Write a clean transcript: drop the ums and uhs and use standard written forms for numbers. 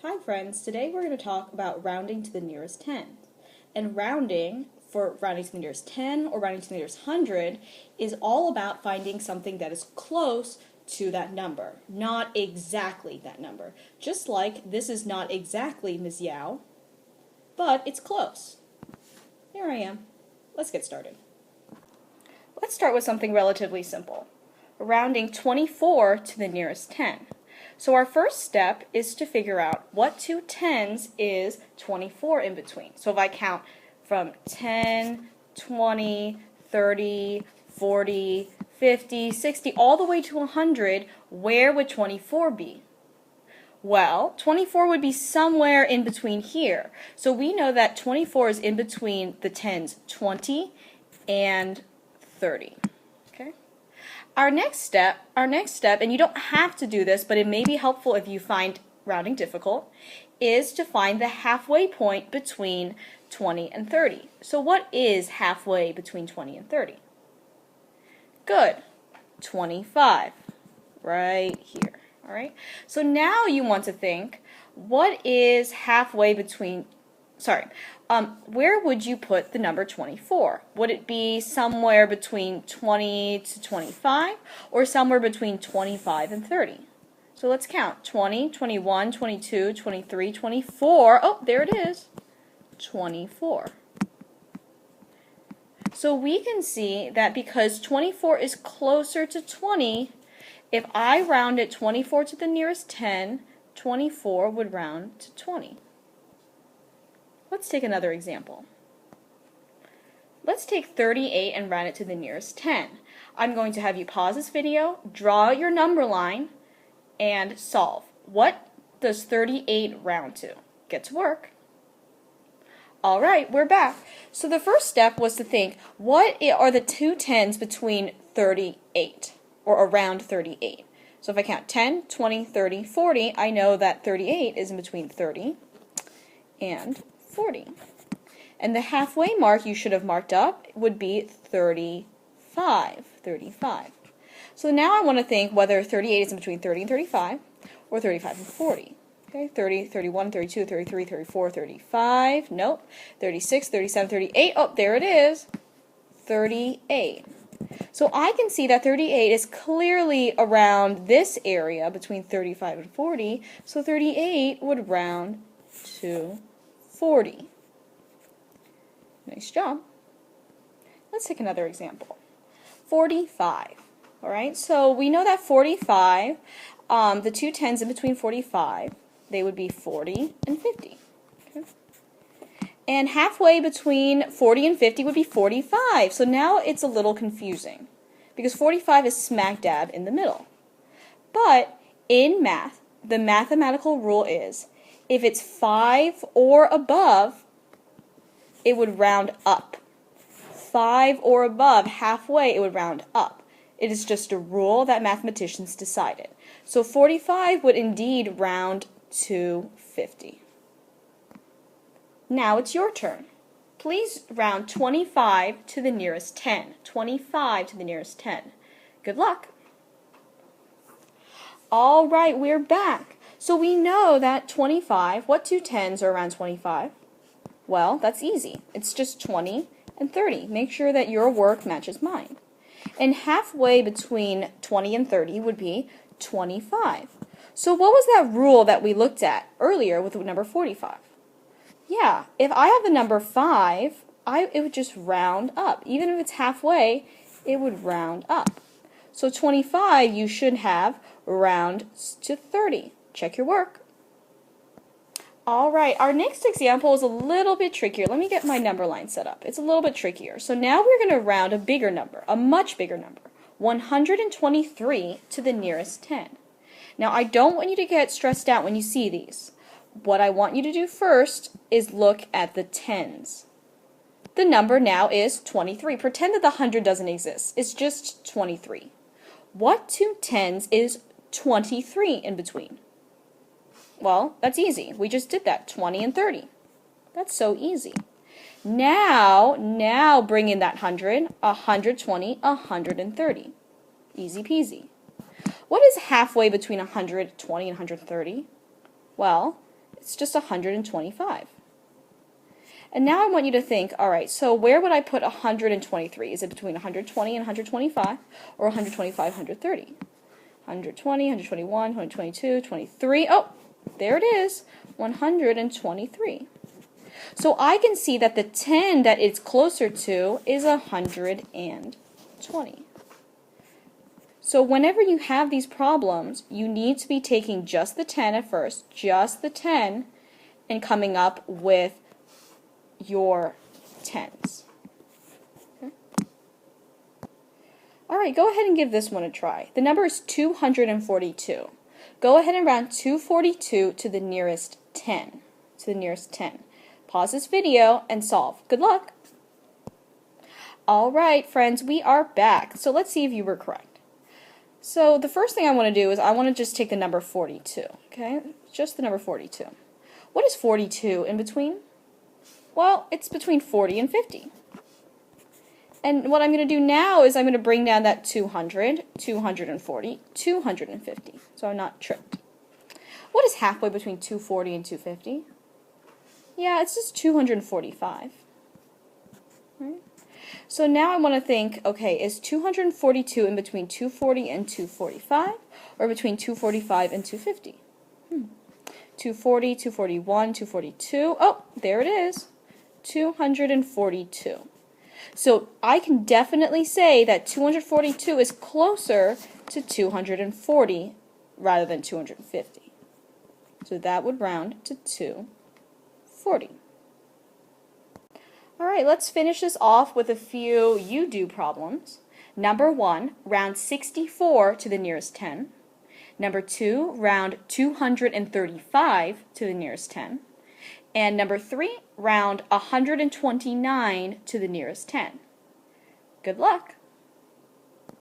Hi friends, today we're going to talk about rounding to the nearest 10. And rounding, for rounding to the nearest 10 or rounding to the nearest 100, is all about finding something that is close to that number, not exactly that number. Just like this is not exactly Ms. Yao, but it's close. Here I am. Let's get started. Let's start with something relatively simple. Rounding 24 to the nearest 10. So our first step is to figure out what two tens is 24 in between. So if I count from 10, 20, 30, 40, 50, 60, all the way to 100, where would 24 be? Well, 24 would be somewhere in between here. So we know that 24 is in between the tens 20 and 30. Okay? Our next step, and you don't have to do this, but it may be helpful if you find rounding difficult, is to find the halfway point between 20 and 30. So what is halfway between 20 and 30? Good. 25. Right here. All right? So now you want to think, what is halfway between, where would you put the number 24? Would it be somewhere between 20 to 25 or somewhere between 25 and 30? So let's count. 20, 21, 22, 23, 24. Oh, there it is. 24. So we can see that because 24 is closer to 20, if I rounded 24 to the nearest 10, 24 would round to 20. Let's take another example. Let's take 38 and round it to the nearest 10. I'm going to have you pause this video, draw your number line, and solve. What does 38 round to? Get to work. All right, we're back. So the first step was to think, what are the two tens between 38, or around 38? So if I count 10, 20, 30, 40, I know that 38 is in between 30 and 40. And the halfway mark you should have marked up would be 35. So now I want to think whether 38 is in between 30 and 35 or 35 and 40. Okay, 30, 31, 32, 33, 34, 35. Nope. 36, 37, 38. Oh, there it is. 38. So I can see that 38 is clearly around this area between 35 and 40. So 38 would round to 40. Nice job. Let's take another example. 45. All right, so we know that 45, the two tens in between 45, they would be 40 and 50. Okay. And halfway between 40 and 50 would be 45. So now it's a little confusing because 45 is smack dab in the middle. But in math, the mathematical rule is if it's 5 or above, it would round up. 5 or above, halfway, it would round up. It is just a rule that mathematicians decided. So 45 would indeed round to 50. Now it's your turn. Please round 25 to the nearest 10. 25 to the nearest 10. Good luck. All right, we're back. So we know that 25, what two tens are around 25? Well, that's easy. It's just 20 and 30. Make sure that your work matches mine. And halfway between 20 and 30 would be 25. So what was that rule that we looked at earlier with the number 45? Yeah, if I have the number 5, it would just round up. Even if it's halfway, it would round up. So 25 you should have round to 30. Check your work. All right, our next example is a little bit trickier. Let me get my number line set up. It's a little bit trickier. So now we're going to round a bigger number, a much bigger number, 123 to the nearest 10. Now, I don't want you to get stressed out when you see these. What I want you to do first is look at the tens. The number now is 23. Pretend that the 100 doesn't exist. It's just 23. What two tens is 23 in between? Well, that's easy. We just did that, 20 and 30. That's so easy. Now bring in that 100, 120, 130. Easy peasy. What is halfway between 120 and 130? Well, It's just 125. And now I want you to think, all right, so where would I put 123? Is it between 120 and 125, or 125, 130? 120, 121, 122, 23. Oh, there it is, 123. So I can see that the 10 that it's closer to is 120. So whenever you have these problems, you need to be taking just the 10 at first, just the 10, and coming up with your tens. Okay. All right, go ahead and give this one a try. The number is 242. Go ahead and round 242 to the nearest 10. Pause this video and solve. Good luck. All right, friends, we are back. So let's see if you were correct. So the first thing I want to do is I want to just take the number 42, okay? Just the number 42. What is 42 in between? Well, it's between 40 and 50. And what I'm going to do now is I'm going to bring down that 200, 240, 250, so I'm not tripped. What is halfway between 240 and 250? Yeah, it's just 245. Right? So now I want to think, okay, is 242 in between 240 and 245, or between 245 and 250? 240, 241, 242. Oh, there it is. 242. So I can definitely say that 242 is closer to 240 rather than 250. So that would round to 240. All right, let's finish this off with a few you-do problems. Number 1, round 64 to the nearest 10. Number 2, round 235 to the nearest 10. And number 3, round 129 to the nearest 10. Good luck!